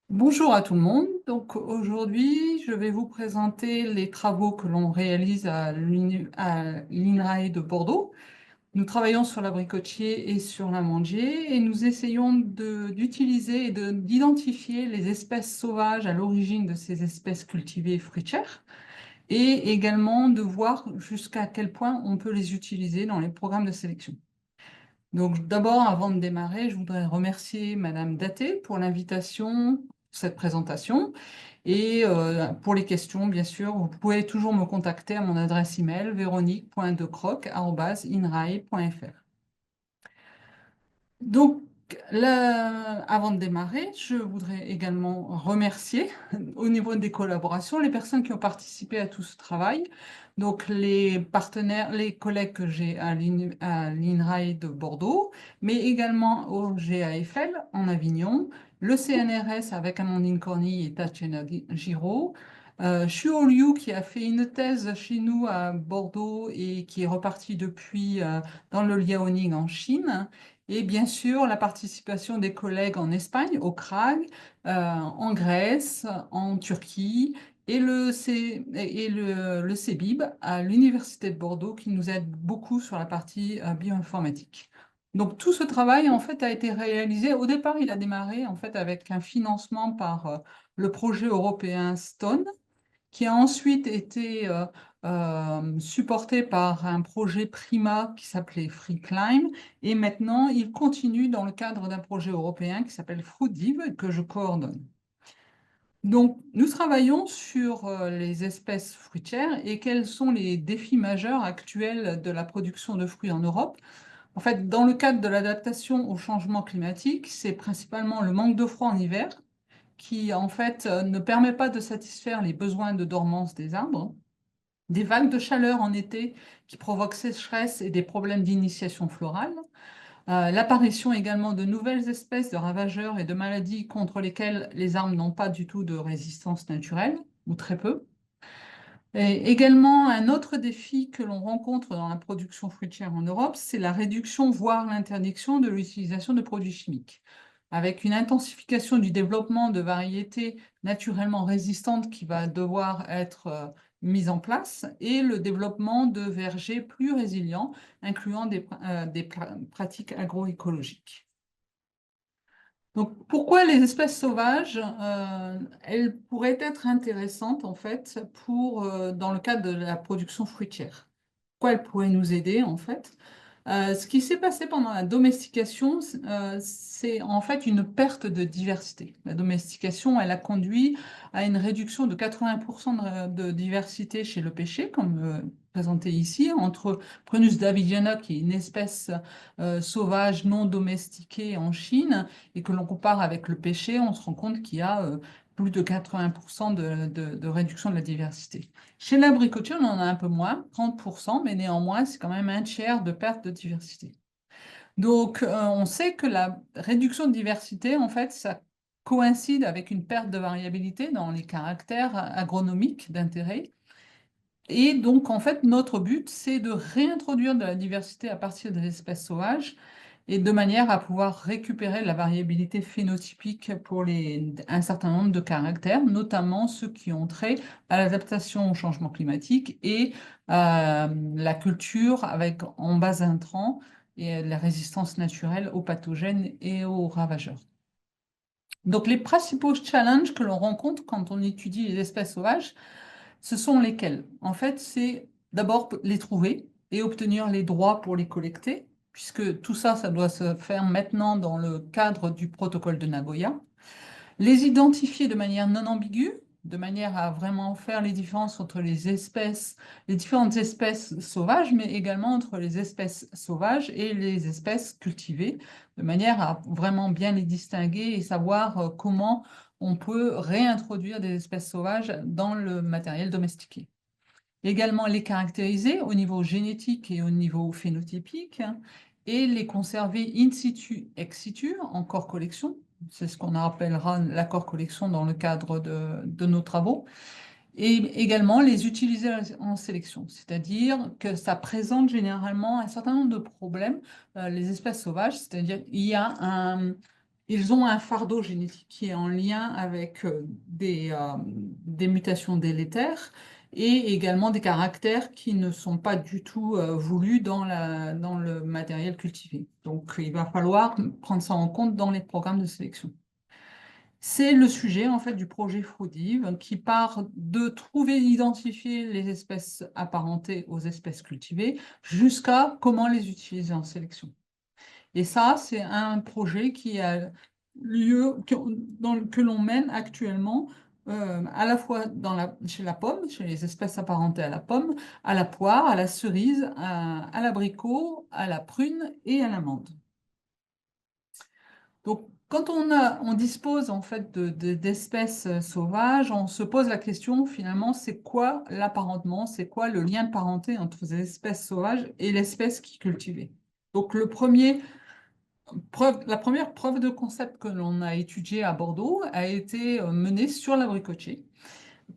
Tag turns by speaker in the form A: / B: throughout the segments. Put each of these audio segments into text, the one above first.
A: Bonjour à tout le monde. Donc aujourd'hui, je vais vous présenter les travaux que l'on réalise à l'INRAE de Bordeaux. Nous travaillons sur l'abricotier et sur l'amandier et nous essayons d'utiliser et d'identifier les espèces sauvages à l'origine de ces espèces cultivées fruitières et également de voir jusqu'à quel point on peut les utiliser dans les programmes de sélection. Donc d'abord, avant de démarrer, je voudrais remercier Madame Daté pour l'invitation, pour cette présentation. Et pour les questions, bien sûr, vous pouvez toujours me contacter à mon adresse email véronique.decroc@inrae.fr. Donc, avant de démarrer, je voudrais également remercier, au niveau des collaborations, les personnes qui ont participé à tout ce travail. Donc, les partenaires, les collègues que j'ai à l'INRAE de Bordeaux, mais également au GAFL en Avignon, le CNRS avec Amandine Corny et Tatiana Giraud, Shuo Liu qui a fait une thèse chez nous à Bordeaux et qui est reparti depuis dans le Liaoning en Chine. Et bien sûr, la participation des collègues en Espagne, au CRAG, en Grèce, en Turquie, et le CEBIB à l'Université de Bordeaux, qui nous aide beaucoup sur la partie bioinformatique. Donc tout ce travail, en fait, a été réalisé. Au départ, il a démarré, en fait, avec un financement par le projet européen STONE, qui a ensuite été supporté par un projet Prima qui s'appelait FreeClimb, et maintenant il continue dans le cadre d'un projet européen qui s'appelle FruitDiv, que je coordonne. Donc, nous travaillons sur les espèces fruitières et quels sont les défis majeurs actuels de la production de fruits en Europe. En fait, dans le cadre de l'adaptation au changement climatique, c'est principalement le manque de froid en hiver qui en fait ne permet pas de satisfaire les besoins de dormance des arbres, des vagues de chaleur en été qui provoquent sécheresse et des problèmes d'initiation florale, l'apparition également de nouvelles espèces de ravageurs et de maladies contre lesquelles les arbres n'ont pas du tout de résistance naturelle, ou très peu. Et également, un autre défi que l'on rencontre dans la production fruitière en Europe, c'est la réduction, voire l'interdiction de l'utilisation de produits chimiques, avec une intensification du développement de variétés naturellement résistantes qui va devoir être mise en place, et le développement de vergers plus résilients, incluant des pratiques agroécologiques. Donc, pourquoi les espèces sauvages, elles pourraient être intéressantes en fait dans le cadre de la production fruitière? Pourquoi elles pourraient nous aider en fait? Ce qui s'est passé pendant la domestication, c'est en fait une perte de diversité. La domestication, elle a conduit à une réduction de 80% de diversité chez le pêcher, comme présenté ici, entre Prunus davidiana, qui est une espèce sauvage non domestiquée en Chine, et que l'on compare avec le pêcher, on se rend compte qu'il y a plus de 80% de réduction de la diversité. Chez l'abricotier, on en a un peu moins, 30%, mais néanmoins, c'est quand même un tiers de perte de diversité. Donc, on sait que la réduction de diversité, en fait, ça coïncide avec une perte de variabilité dans les caractères agronomiques d'intérêt. Et donc, en fait, notre but, c'est de réintroduire de la diversité à partir des espèces sauvages et de manière à pouvoir récupérer la variabilité phénotypique pour un certain nombre de caractères, notamment ceux qui ont trait à l'adaptation au changement climatique et à la culture avec en bas intrants et la résistance naturelle aux pathogènes et aux ravageurs. Donc, les principaux challenges que l'on rencontre quand on étudie les espèces sauvages, ce sont lesquels? En fait, c'est d'abord les trouver et obtenir les droits pour les collecter, puisque tout ça, ça doit se faire maintenant dans le cadre du protocole de Nagoya. Les identifier de manière non ambiguë, de manière à vraiment faire les différences entre les différentes espèces sauvages, mais également entre les espèces sauvages et les espèces cultivées, de manière à vraiment bien les distinguer et savoir comment on peut réintroduire des espèces sauvages dans le matériel domestiqué. Également les caractériser au niveau génétique et au niveau phénotypique, et les conserver in situ, ex situ, en corps collection. C'est ce qu'on appellera l'accord collection dans le cadre de nos travaux. Et également les utiliser en sélection, c'est-à-dire que ça présente généralement un certain nombre de problèmes, les espèces sauvages, c'est-à-dire il y a Ils ont un fardeau génétique qui est en lien avec des mutations délétères et également des caractères qui ne sont pas du tout voulus dans le matériel cultivé. Donc, il va falloir prendre ça en compte dans les programmes de sélection. C'est le sujet en fait du projet Fraudive qui part de trouver, identifier les espèces apparentées aux espèces cultivées jusqu'à comment les utiliser en sélection. Et ça, c'est un projet qui a lieu, que l'on mène actuellement à la fois chez la pomme, chez les espèces apparentées à la pomme, à la poire, à la cerise, à l'abricot, à la prune et à l'amande. Donc, quand on dispose en fait d'espèces sauvages, on se pose la question finalement, c'est quoi l'apparentement, c'est quoi le lien de parenté entre les espèces sauvages et l'espèce qui est cultivée. Donc, la première preuve de concept que l'on a étudiée à Bordeaux a été menée sur l'abricotier,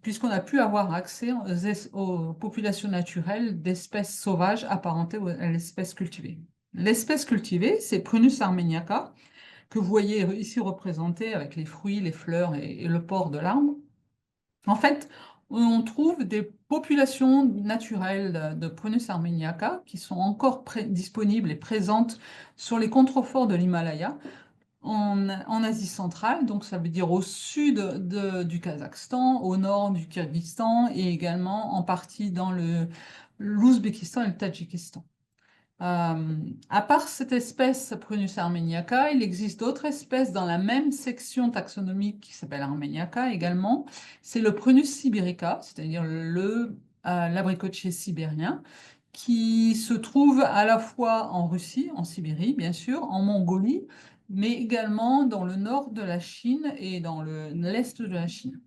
A: puisqu'on a pu avoir accès aux populations naturelles d'espèces sauvages apparentées à l'espèce cultivée. L'espèce cultivée, c'est Prunus armeniaca, que vous voyez ici représenté avec les fruits, les fleurs et le port de l'arbre. En fait, on trouve des populations naturelles de Prunus armeniaca qui sont encore disponibles et présentes sur les contreforts de l'Himalaya en Asie centrale, donc ça veut dire au sud du Kazakhstan, au nord du Kyrgyzstan et également en partie dans l'Ouzbékistan et le Tadjikistan. À part cette espèce Prunus armeniaca, il existe d'autres espèces dans la même section taxonomique qui s'appelle Armeniaca également. C'est le Prunus sibirica, c'est-à-dire l'abricotier sibérien, qui se trouve à la fois en Russie, en Sibérie bien sûr, en Mongolie, mais également dans le nord de la Chine et dans l'est de la Chine.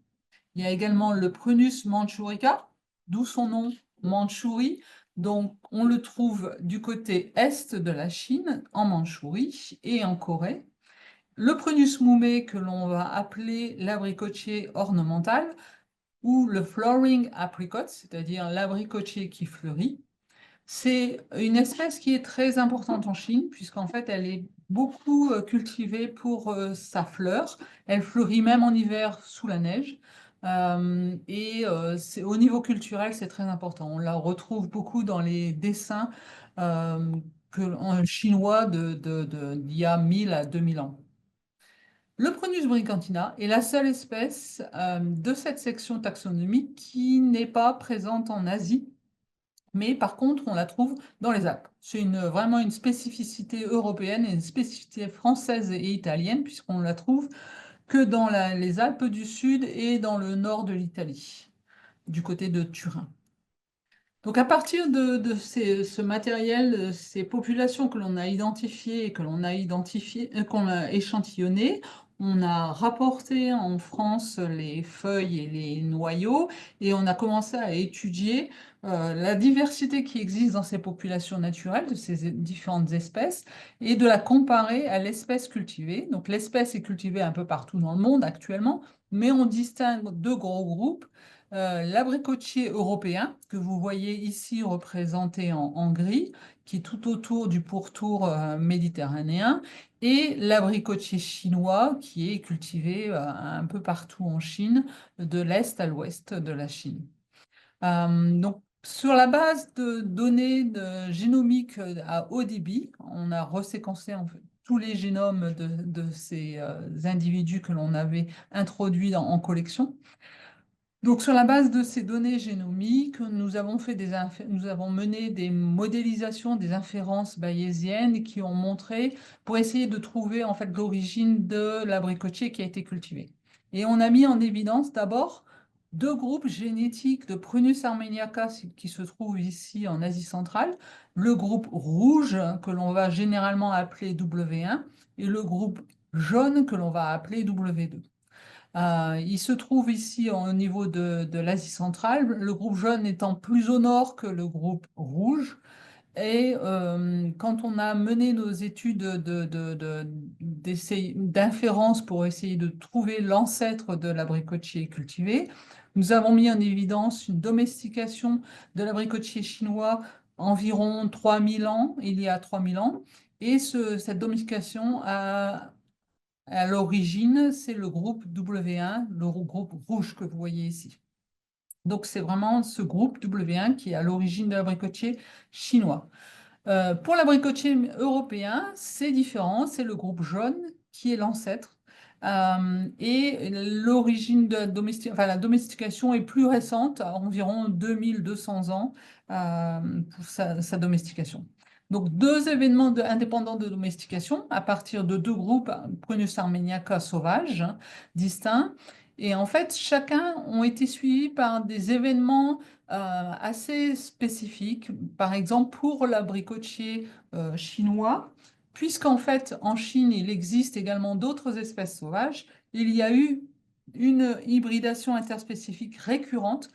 A: Il y a également le Prunus manchurica, d'où son nom Mandchourie. Donc, on le trouve du côté est de la Chine, en Mandchourie et en Corée. Le Prunus moumé, que l'on va appeler l'abricotier ornemental, ou le flowering apricot, c'est-à-dire l'abricotier qui fleurit. C'est une espèce qui est très importante en Chine, puisqu'en fait, elle est beaucoup cultivée pour sa fleur. Elle fleurit même en hiver sous la neige. Au niveau culturel, c'est très important. On la retrouve beaucoup dans les dessins chinois d'il y a 1000 à 2000 ans. Le Prunus brigantina est la seule espèce de cette section taxonomique qui n'est pas présente en Asie, mais par contre, on la trouve dans les Alpes. C'est vraiment une spécificité européenne et une spécificité française et italienne, puisqu'on la trouve que dans les Alpes du Sud et dans le nord de l'Italie, du côté de Turin. Donc, à partir de ce matériel, de ces populations que l'on a identifiées et qu'on a échantillonnées, on a rapporté en France les feuilles et les noyaux et on a commencé à étudier la diversité qui existe dans ces populations naturelles de ces différentes espèces et de la comparer à l'espèce cultivée. Donc, l'espèce est cultivée un peu partout dans le monde actuellement, mais on distingue deux gros groupes l'abricotier européen, que vous voyez ici représenté en gris, qui est tout autour du pourtour méditerranéen, et l'abricotier chinois, qui est cultivé un peu partout en Chine, de l'est à l'ouest de la Chine. Donc, sur la base de données génomiques à haut débit, on a reséquencé en fait, tous les génomes de ces individus que l'on avait introduits en collection. Donc, sur la base de ces données génomiques, nous avons mené des modélisations des inférences bayésiennes qui ont montré, pour essayer de trouver en fait l'origine de l'abricotier qui a été cultivé. Et on a mis en évidence d'abord deux groupes génétiques de Prunus armeniaca qui se trouvent ici en Asie centrale, le groupe rouge que l'on va généralement appeler W1 et le groupe jaune que l'on va appeler W2. Il se trouve ici au niveau de l'Asie centrale, le groupe jaune étant plus au nord que le groupe rouge. Et quand on a mené nos études d'inférence pour essayer de trouver l'ancêtre de l'abricotier cultivé, nous avons mis en évidence une domestication de l'abricotier chinois environ 3000 ans, il y a 3000 ans. Et cette domestication a À l'origine, c'est le groupe W1, le groupe rouge que vous voyez ici. Donc, c'est vraiment ce groupe W1 qui est à l'origine de l'abricotier chinois. Pour l'abricotier européen, c'est différent, c'est le groupe jaune qui est l'ancêtre. Et l'origine de la domestication est plus récente, à environ 2200 ans pour sa domestication. Donc, deux événements indépendants de domestication à partir de deux groupes, Prunus armeniaca sauvage, distincts. Et en fait, chacun ont été suivis par des événements assez spécifiques. Par exemple, pour l'abricotier chinois, puisqu'en fait, en Chine, il existe également d'autres espèces sauvages, il y a eu une hybridation interspécifique récurrente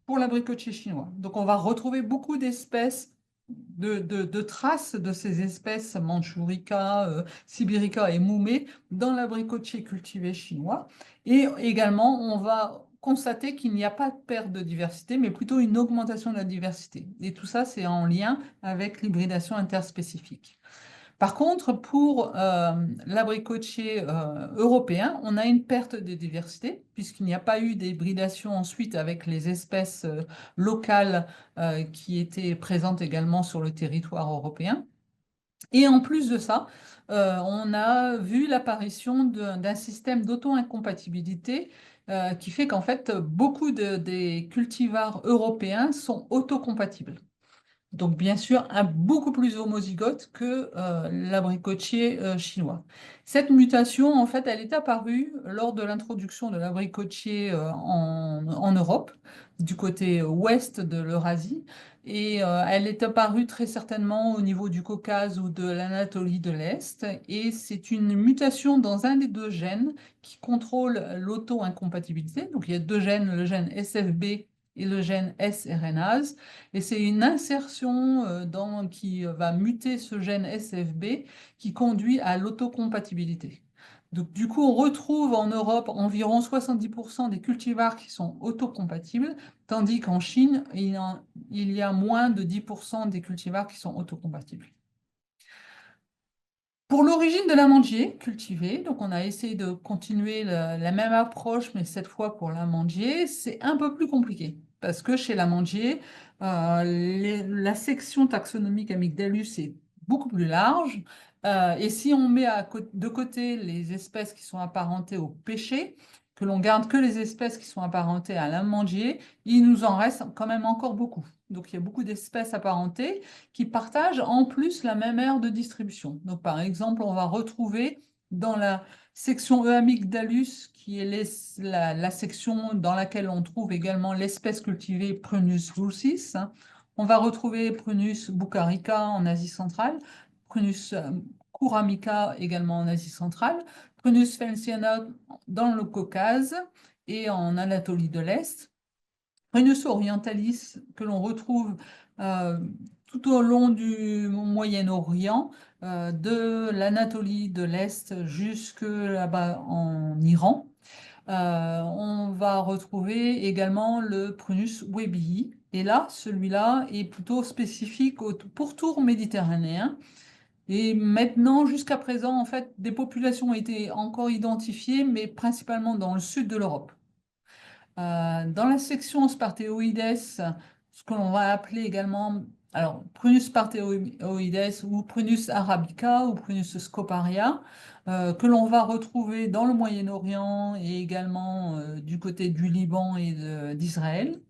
A: pour l'abricotier chinois. Donc, on va retrouver beaucoup d'espèces, de traces de ces espèces Mandchurica, Sibirica et Moumé dans l'abricotier cultivé chinois. Et également, on va constater qu'il n'y a pas de perte de diversité, mais plutôt une augmentation de la diversité. Et tout ça, c'est en lien avec l'hybridation interspécifique. Par contre, pour l'abricotier européen, on a une perte de diversité, puisqu'il n'y a pas eu d'hybridation ensuite avec les espèces locales qui étaient présentes également sur le territoire européen. Et en plus de ça, on a vu l'apparition d'un système d'auto-incompatibilité qui fait qu'en fait, beaucoup des cultivars européens sont autocompatibles. Donc, bien sûr, beaucoup plus homozygote que l'abricotier chinois. Cette mutation, en fait, elle est apparue lors de l'introduction de l'abricotier en Europe, du côté ouest de l'Eurasie, et elle est apparue très certainement au niveau du Caucase ou de l'Anatolie de l'Est, et c'est une mutation dans un des deux gènes qui contrôle l'auto-incompatibilité. Donc, il y a deux gènes, le gène SFB et le gène sRNase. Et c'est une insertion qui va muter ce gène SFB qui conduit à l'autocompatibilité. Donc, du coup, on retrouve en Europe environ 70% des cultivars qui sont autocompatibles, tandis qu'en Chine, il y a moins de 10% des cultivars qui sont autocompatibles. Pour l'origine de l'amandier cultivé, donc on a essayé de continuer la même approche, mais cette fois pour l'amandier, c'est un peu plus compliqué. Parce que chez l'amandier, la section taxonomique Amygdalus est beaucoup plus large. Et si on met de côté les espèces qui sont apparentées au pêcher, que l'on garde que les espèces qui sont apparentées à l'amandier, il nous en reste quand même encore beaucoup. Donc il y a beaucoup d'espèces apparentées qui partagent en plus la même aire de distribution. Donc, par exemple, on va retrouver dans la section Eamygdalus, qui est la section dans laquelle on trouve également l'espèce cultivée Prunus russis, hein. On va retrouver Prunus bucarica en Asie centrale, Prunus curamica également en Asie centrale, Prunus felsiana dans le Caucase et en Anatolie de l'Est. Prunus orientalis, que l'on retrouve euh, tout au long du Moyen-Orient, de l'Anatolie de l'Est jusque là-bas en Iran. On va retrouver également le Prunus webii. Et là, celui-là est plutôt spécifique au pourtour méditerranéen. Et maintenant, jusqu'à présent, en fait, des populations ont été encore identifiées, mais principalement dans le sud de l'Europe. Dans la section Sparteoides, ce que l'on va appeler également alors, Prunus sparteoides ou Prunus arabica ou Prunus scoparia, que l'on va retrouver dans le Moyen-Orient et également du côté du Liban et d'Israël.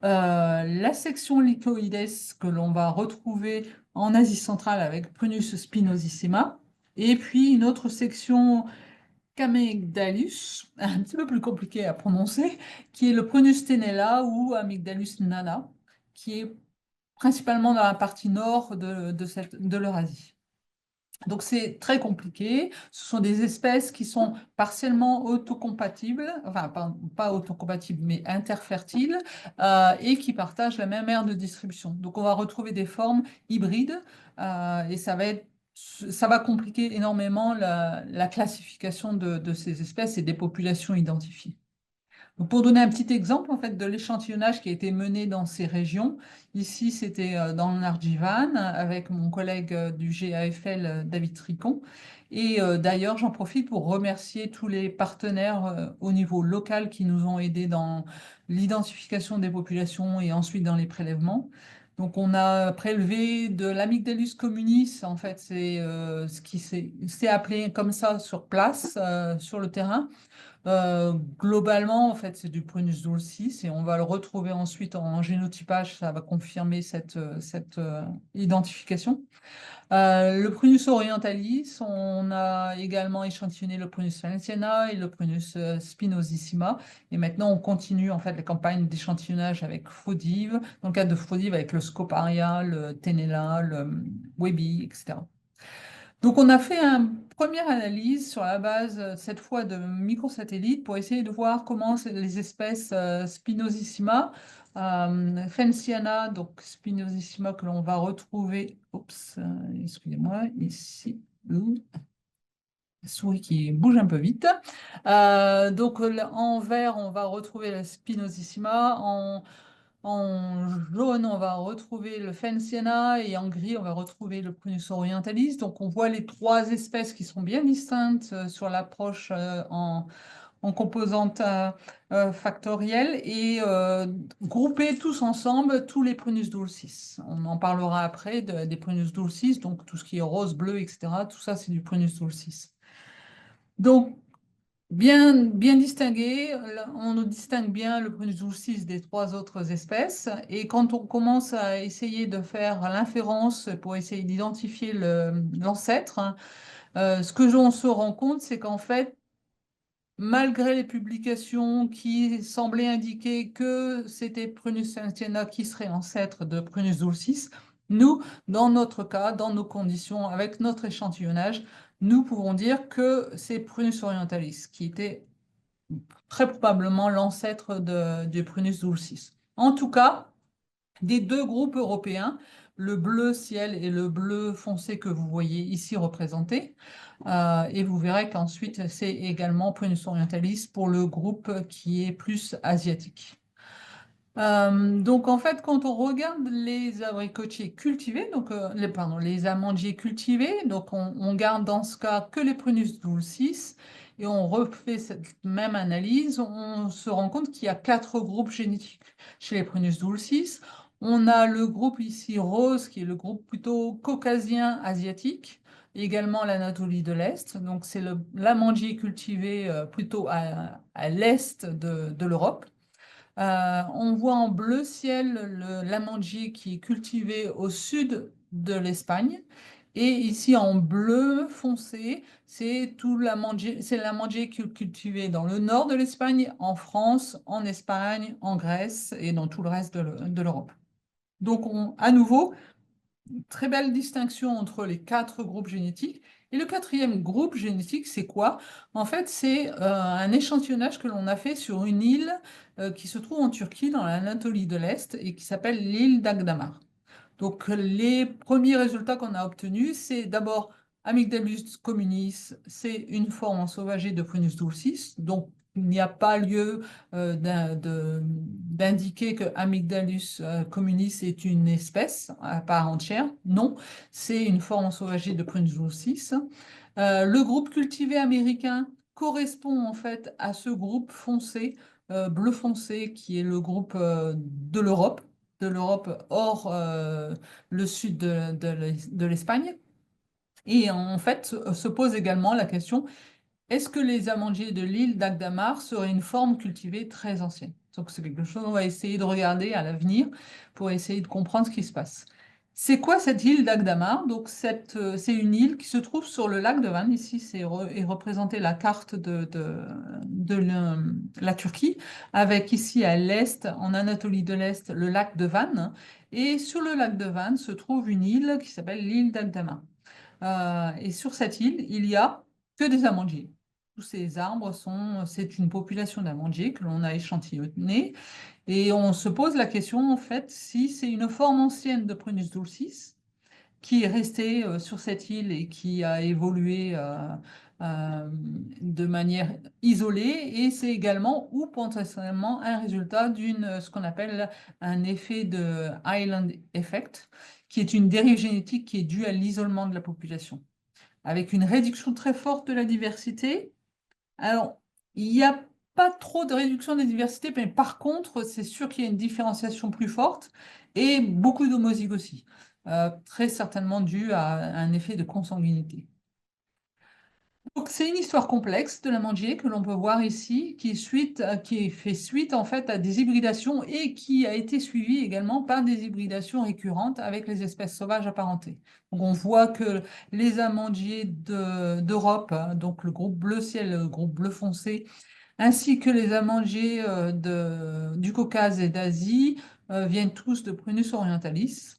A: La section lycoides que l'on va retrouver en Asie centrale avec Prunus spinosissima. Et puis une autre section qu'Amygdalus, un petit peu plus compliqué à prononcer, qui est le Prunus tenella ou Amygdalus nana, qui est principalement dans la partie nord de l'Eurasie. Donc c'est très compliqué. Ce sont des espèces qui sont partiellement autocompatibles, enfin pas autocompatibles, mais interfertiles, et qui partagent la même aire de distribution. Donc on va retrouver des formes hybrides, et ça va compliquer énormément la classification de ces espèces et des populations identifiées. Donc, pour donner un petit exemple en fait, de l'échantillonnage qui a été mené dans ces régions, ici c'était dans le Nardivan avec mon collègue du GAFL, David Tricon. Et d'ailleurs, j'en profite pour remercier tous les partenaires au niveau local qui nous ont aidés dans l'identification des populations et ensuite dans les prélèvements. Donc, on a prélevé de l'Amygdalus communis, en fait, c'est ce qui s'est appelé comme ça sur place, sur le terrain. Globalement, en fait, c'est du Prunus dulcis et on va le retrouver ensuite en génotypage, ça va confirmer cette identification. Le Prunus orientalis, on a également échantillonné le Prunus valenciana et le Prunus spinosissima. Et maintenant, on continue en fait la campagne d'échantillonnage avec Fraudive, dans le cadre de Fraudive avec le Scoparia, le Tenella, le Webi, etc. Donc, on a fait une première analyse sur la base, cette fois, de microsatellites pour essayer de voir comment les espèces Spinosissima, Fancyana, donc Spinosissima que l'on va retrouver, oups, excusez-moi, ici, la souris qui bouge un peu vite. Donc, en vert, on va retrouver la Spinosissima. En jaune, on va retrouver le Fancyana et en gris, on va retrouver le Prunus orientalis. Donc, on voit les trois espèces qui sont bien distinctes sur l'approche en composantes factorielles et grouper tous ensemble tous les Prunus dulcis. On en parlera après des Prunus dulcis, donc tout ce qui est rose, bleu, etc. Tout ça, c'est du Prunus dulcis. Donc, bien distingué, on distingue bien le Prunus dulcis des trois autres espèces. Et quand on commence à essayer de faire l'inférence pour essayer d'identifier l'ancêtre, ce que l'on se rend compte, c'est qu'en fait, malgré les publications qui semblaient indiquer que c'était Prunus santiana qui serait l'ancêtre de Prunus dulcis, nous, dans notre cas, dans nos conditions, avec notre échantillonnage, nous pouvons dire que c'est Prunus orientalis qui était très probablement l'ancêtre du Prunus dulcis. En tout cas, des deux groupes européens, le bleu ciel et le bleu foncé que vous voyez ici représentés. Et vous verrez qu'ensuite, c'est également Prunus orientalis pour le groupe qui est plus asiatique. Donc en fait, quand on regarde les abricotiers cultivés, donc les amandiers cultivés, donc on garde dans ce cas que les Prunus dulcis et on refait cette même analyse, on se rend compte qu'il y a quatre groupes génétiques chez les Prunus dulcis. On a le groupe ici rose qui est le groupe plutôt caucasien asiatique, également l'Anatolie de l'Est. Donc c'est l'amandier cultivé plutôt à l'est de l'Europe. On voit en bleu ciel l'amandier qui est cultivé au sud de l'Espagne. Et ici en bleu foncé, c'est l'amandier qui est cultivé dans le nord de l'Espagne, en France, en Espagne, en Grèce et dans tout le reste de l'Europe. Donc à nouveau, très belle distinction entre les quatre groupes génétiques. Et le quatrième groupe génétique, c'est quoi? En fait, c'est un échantillonnage que l'on a fait sur une île qui se trouve en Turquie, dans l'Anatolie de l'Est, et qui s'appelle l'île d'Agdamar. Donc, les premiers résultats qu'on a obtenus, c'est d'abord Amygdalus communis, c'est une forme ensauvagée de Prunus dulcis. Donc, il n'y a pas lieu d'indiquer que Amygdalus communis est une espèce à part entière. Non, c'est une forme ensauvagée de Prunus dulcis. Le groupe cultivé américain correspond en fait à ce groupe foncé, bleu foncé, qui est le groupe de l'Europe hors le sud de l'Espagne. Et en fait, se pose également la question, est-ce que les amandiers de l'île d'Agdamar seraient une forme cultivée très ancienne? Donc c'est quelque chose qu'on va essayer de regarder à l'avenir pour essayer de comprendre ce qui se passe. C'est quoi cette île d'Agdamar? Donc c'est une île qui se trouve sur le lac de Van. Ici est représentée la carte de la Turquie, avec ici à l'est, en Anatolie de l'Est, le lac de Van. Et sur le lac de Van se trouve une île qui s'appelle l'île d'Agdamar. Et sur cette île, il y a que des amandiers. Tous ces arbres c'est une population d'amandiers que l'on a échantillonnée. Et on se pose la question, en fait, si c'est une forme ancienne de Prunus dulcis qui est restée sur cette île et qui a évolué de manière isolée, et c'est également ou potentiellement un résultat ce qu'on appelle un effet de island effect, qui est une dérive génétique qui est due à l'isolement de la population, avec une réduction très forte de la diversité. Alors, il n'y a pas trop de réduction de la diversité, mais par contre, c'est sûr qu'il y a une différenciation plus forte et beaucoup d'homozygosie, très certainement due à un effet de consanguinité. Donc, c'est une histoire complexe de la mangier que l'on peut voir ici, qui fait suite en fait à des hybridations et qui a été suivie également par des hybridations récurrentes avec les espèces sauvages apparentées. Donc, on voit que les amandiers d'Europe, donc le groupe bleu ciel, le groupe bleu foncé, ainsi que les amandiers du Caucase et d'Asie, viennent tous de Prunus orientalis.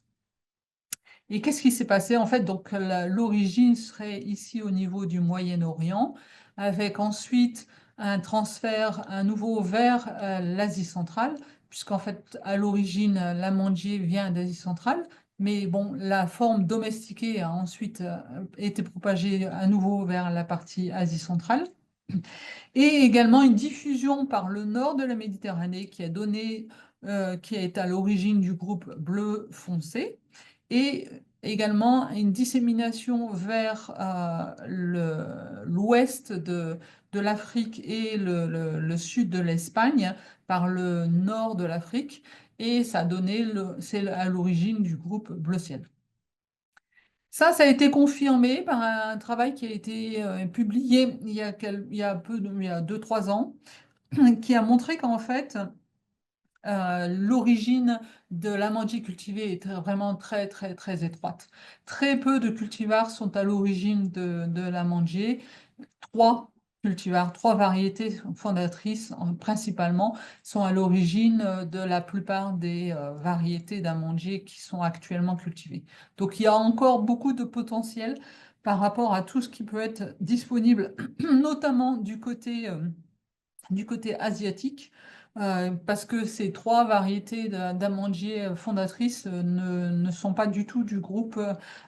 A: Et qu'est-ce qui s'est passé? En fait, donc l'origine serait ici au niveau du Moyen-Orient, avec ensuite un transfert à nouveau vers l'Asie centrale, puisqu'en fait, à l'origine, l'amandier vient d'Asie centrale, mais bon, la forme domestiquée a ensuite été propagée à nouveau vers la partie Asie centrale. Et également une diffusion par le nord de la Méditerranée qui a été à l'origine du groupe bleu foncé, et également une dissémination vers l'ouest de l'Afrique et le sud de l'Espagne par le nord de l'Afrique, et c'est à l'origine du groupe bleu ciel. Ça a été confirmé par un travail qui a été publié il y a 2, 3 ans, qui a montré qu'en fait, l'origine de l'amandier cultivé est vraiment très, très, très étroite. Très peu de cultivars sont à l'origine de l'amandier. Trois variétés fondatrices principalement sont à l'origine de la plupart des variétés d'amandiers qui sont actuellement cultivées. Donc il y a encore beaucoup de potentiel par rapport à tout ce qui peut être disponible, notamment du côté asiatique, parce que ces trois variétés d'amandiers fondatrices ne sont pas du tout du groupe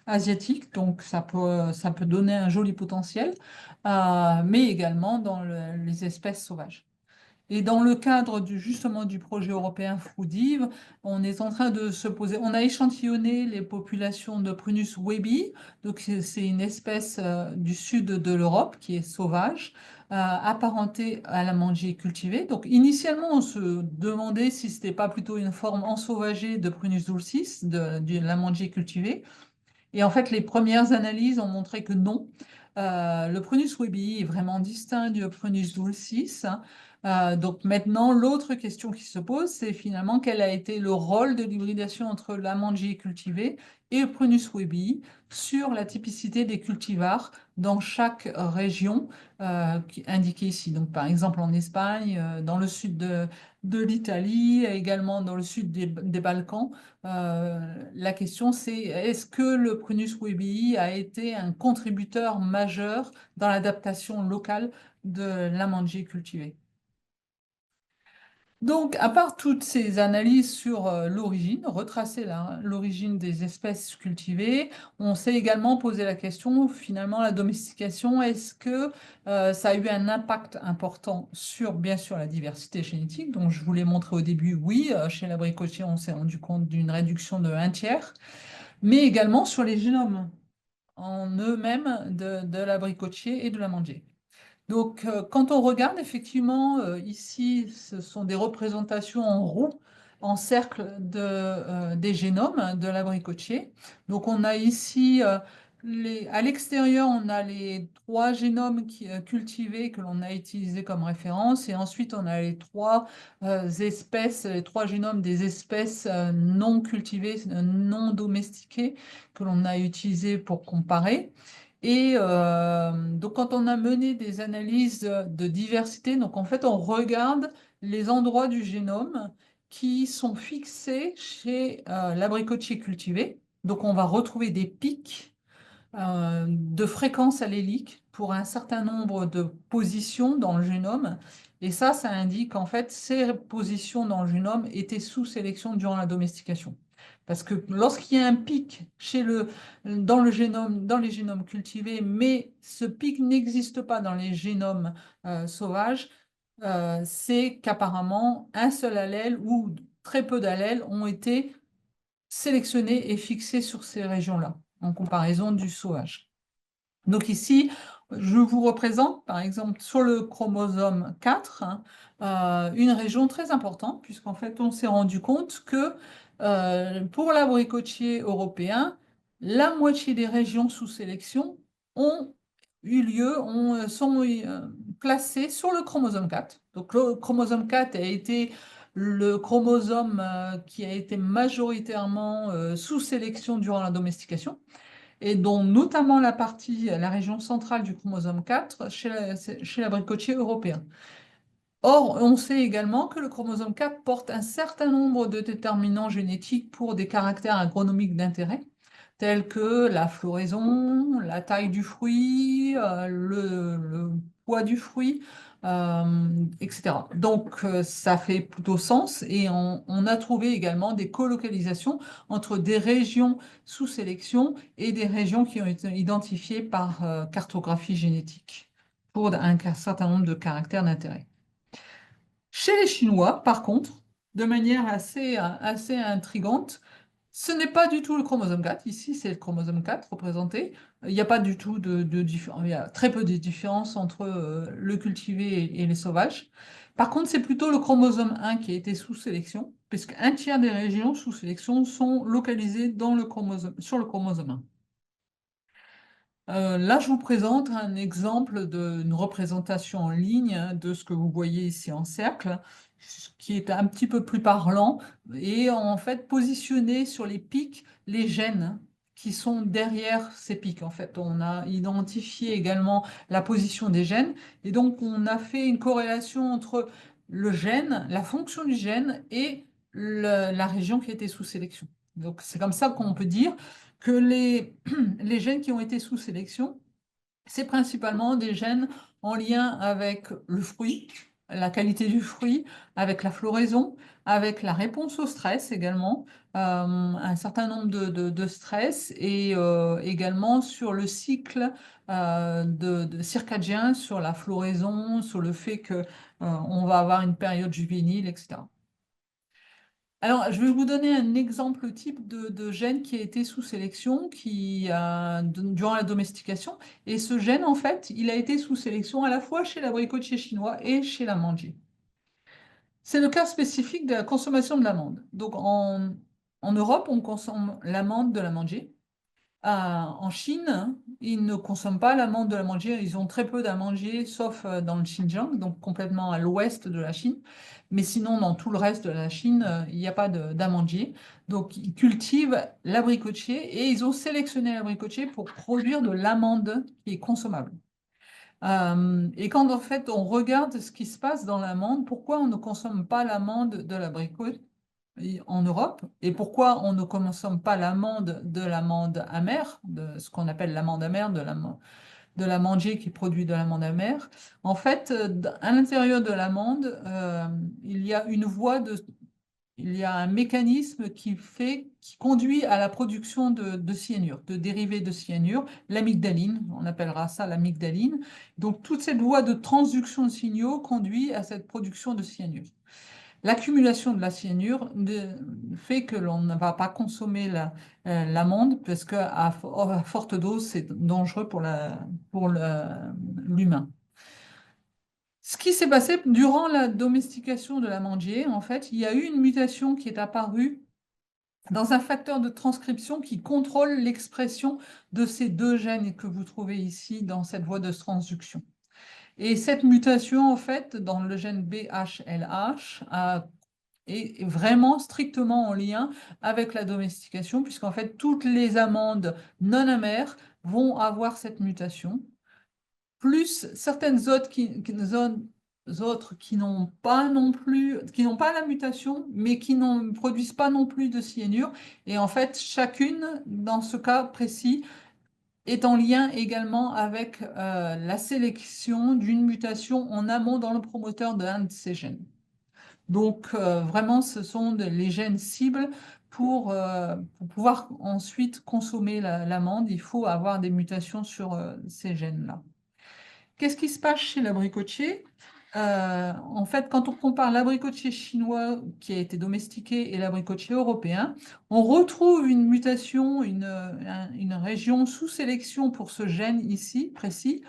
A: asiatique, donc ça peut donner un joli potentiel, mais également dans les espèces sauvages. Et dans le cadre justement du projet européen Frudive, on est en train de se poser. On a échantillonné les populations de Prunus webi, donc c'est une espèce du sud de l'Europe qui est sauvage, apparentée à l'amandier cultivé. Donc initialement, on se demandait si c'était pas plutôt une forme ensauvagée de Prunus dulcis, de l'amandier cultivé. Et en fait, les premières analyses ont montré que non. Le Prunus webi est vraiment distinct du Prunus dulcis. Donc maintenant, l'autre question qui se pose, c'est finalement quel a été le rôle de l'hybridation entre l'amandier cultivé et le Prunus webi sur la typicité des cultivars dans chaque région indiquée ici. Donc par exemple en Espagne, dans le sud de l'Italie, également dans le sud des Balkans. La question, c'est est-ce que le Prunus webii a été un contributeur majeur dans l'adaptation locale de l'amandier cultivé? Donc, à part toutes ces analyses sur l'origine, retracer l'origine des espèces cultivées, on s'est également posé la question, finalement, la domestication, est-ce que ça a eu un impact important sur, bien sûr, la diversité génétique? Donc, je vous l'ai montré au début, oui, chez l'abricotier, on s'est rendu compte d'une réduction de 1/3, mais également sur les génomes en eux-mêmes de l'abricotier et de l'amandier. Donc, quand on regarde, effectivement, ici, ce sont des représentations en roue, en cercle des génomes de l'abricotier. Donc, on a ici, à l'extérieur, on a les trois génomes cultivés que l'on a utilisés comme référence. Et ensuite, on a les trois génomes des espèces non cultivées, non domestiquées, que l'on a utilisés pour comparer. Et donc, quand on a mené des analyses de diversité, donc en fait, on regarde les endroits du génome qui sont fixés chez l'abricotier cultivé. Donc, on va retrouver des pics de fréquence allélique pour un certain nombre de positions dans le génome. Et ça indique en fait ces positions dans le génome étaient sous sélection durant la domestication. Parce que lorsqu'il y a un pic dans les génomes cultivés, mais ce pic n'existe pas dans les génomes sauvages, c'est qu'apparemment un seul allèle ou très peu d'allèles ont été sélectionnés et fixés sur ces régions-là, en comparaison du sauvage. Donc ici, je vous représente, par exemple, sur le chromosome 4, hein, une région très importante, puisqu'en fait, on s'est rendu compte que pour l'abricotier européen, la moitié des régions sous sélection ont eu lieu, sont placées sur le chromosome 4. Donc le chromosome 4 a été le chromosome qui a été majoritairement sous sélection durant la domestication et dont notamment la région centrale du chromosome 4 chez l'abricotier européen. Or, on sait également que le chromosome 4 porte un certain nombre de déterminants génétiques pour des caractères agronomiques d'intérêt, tels que la floraison, la taille du fruit, le poids du fruit, etc. Donc, ça fait plutôt sens et on a trouvé également des colocalisations entre des régions sous sélection et des régions qui ont été identifiées par cartographie génétique pour un certain nombre de caractères d'intérêt. Chez les Chinois, par contre, de manière assez intrigante, ce n'est pas du tout le chromosome 4. Ici, c'est le chromosome 4 représenté. Il n'y a pas du tout de différence. Il y a très peu de différence entre le cultivé et les sauvages. Par contre, c'est plutôt le chromosome 1 qui a été sous sélection, puisqu'un tiers des régions sous sélection sont localisées sur le chromosome 1. Là, je vous présente un exemple d'une représentation en ligne hein, de ce que vous voyez ici en cercle, qui est un petit peu plus parlant et en fait positionné sur les pics, les gènes qui sont derrière ces pics. En fait, on a identifié également la position des gènes et donc on a fait une corrélation entre le gène, la fonction du gène et la région qui était sous sélection. Donc c'est comme ça qu'on peut dire que les gènes qui ont été sous sélection, c'est principalement des gènes en lien avec le fruit, la qualité du fruit, avec la floraison, avec la réponse au stress également, un certain nombre de stress et également sur le cycle circadien, sur la floraison, sur le fait que on va avoir une période juvénile, etc. Alors, je vais vous donner un exemple type de gène qui a été sous sélection durant la domestication. Et ce gène, en fait, il a été sous sélection à la fois chez l'abricotier chinois et chez l'amandier. C'est le cas spécifique de la consommation de l'amande. Donc, en Europe, on consomme l'amande de l'amandier. En Chine, ils ne consomment pas l'amande de l'amandier. Ils ont très peu d'amandiers, sauf dans le Xinjiang, donc complètement à l'ouest de la Chine. Mais sinon, dans tout le reste de la Chine, il n'y a pas d'amandier. Donc, ils cultivent l'abricotier et ils ont sélectionné l'abricotier pour produire de l'amande qui est consommable. Et quand en fait on regarde ce qui se passe dans l'amande, pourquoi on ne consomme pas l'amande de l'abricot en Europe et pourquoi on ne consomme pas de l'amande amère, de ce qu'on appelle l'amande amère, de l'amandier qui produit de l'amande amère. En fait, à l'intérieur de l'amande, il y a il y a un mécanisme qui conduit à la production de cyanure, de dérivés de cyanure, l'amygdaline, on appellera ça l'amygdaline. Donc, toute cette voie de transduction de signaux conduit à cette production de cyanure. L'accumulation de la cyanure fait que l'on ne va pas consommer l'amande parce qu'à forte dose, c'est dangereux pour l'humain. Ce qui s'est passé durant la domestication de l'amandier, en fait, il y a eu une mutation qui est apparue dans un facteur de transcription qui contrôle l'expression de ces deux gènes que vous trouvez ici dans cette voie de transduction. Et cette mutation, en fait, dans le gène BHLH, est vraiment strictement en lien avec la domestication, puisqu'en fait, toutes les amandes non amères vont avoir cette mutation, plus certaines autres qui n'ont pas non plus, qui n'ont pas la mutation, mais qui ne produisent pas non plus de cyanure. Et en fait, chacune, dans ce cas précis, est en lien également avec la sélection d'une mutation en amont dans le promoteur d'un de ces gènes. Donc, vraiment, ce sont les gènes cibles pour pouvoir ensuite consommer l'amande, il faut avoir des mutations sur ces gènes-là. Qu'est-ce qui se passe chez l'abricotier? En fait, quand on compare l'abricotier chinois qui a été domestiqué et l'abricotier européen, on retrouve une mutation, une région sous sélection pour ce gène ici précis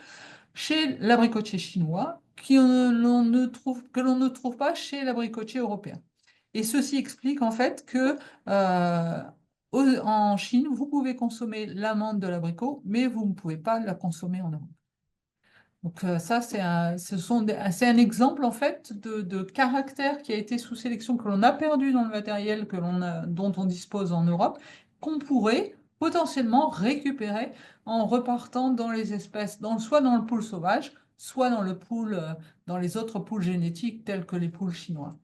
A: chez l'abricotier chinois que l'on ne trouve pas chez l'abricotier européen. Et ceci explique en fait que euh, en Chine, vous pouvez consommer l'amande de l'abricot, mais vous ne pouvez pas la consommer en Europe. Donc ça, c'est un exemple en fait de caractère qui a été sous sélection, que l'on a perdu dans le matériel dont on dispose en Europe, qu'on pourrait potentiellement récupérer en repartant dans les espèces, soit dans le pool sauvage, soit dans dans les autres poules génétiques tels que les poules chinois.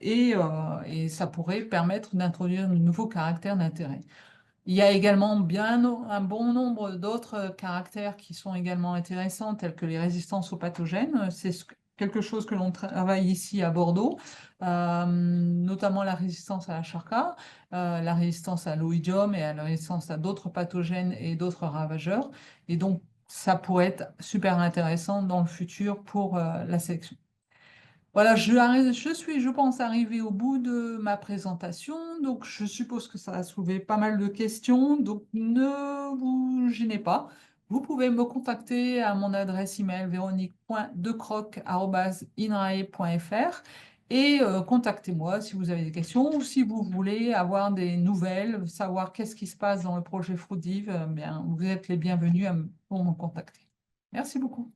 A: Et ça pourrait permettre d'introduire de nouveaux caractères d'intérêt. Il y a également un bon nombre d'autres caractères qui sont également intéressants, tels que les résistances aux pathogènes. Quelque chose que l'on travaille ici à Bordeaux, notamment la résistance à la charca, la résistance à l'oïdium et à la résistance à d'autres pathogènes et d'autres ravageurs. Et donc, ça pourrait être super intéressant dans le futur pour la sélection. Voilà, je suis, je pense, arrivée au bout de ma présentation. Donc, je suppose que ça a soulevé pas mal de questions. Donc, ne vous gênez pas. Vous pouvez me contacter à mon adresse email véronique.decroc@inrae.fr et contactez-moi si vous avez des questions ou si vous voulez avoir des nouvelles, savoir qu'est-ce qui se passe dans le projet Frudive. Bien, vous êtes les bienvenus pour me contacter. Merci beaucoup.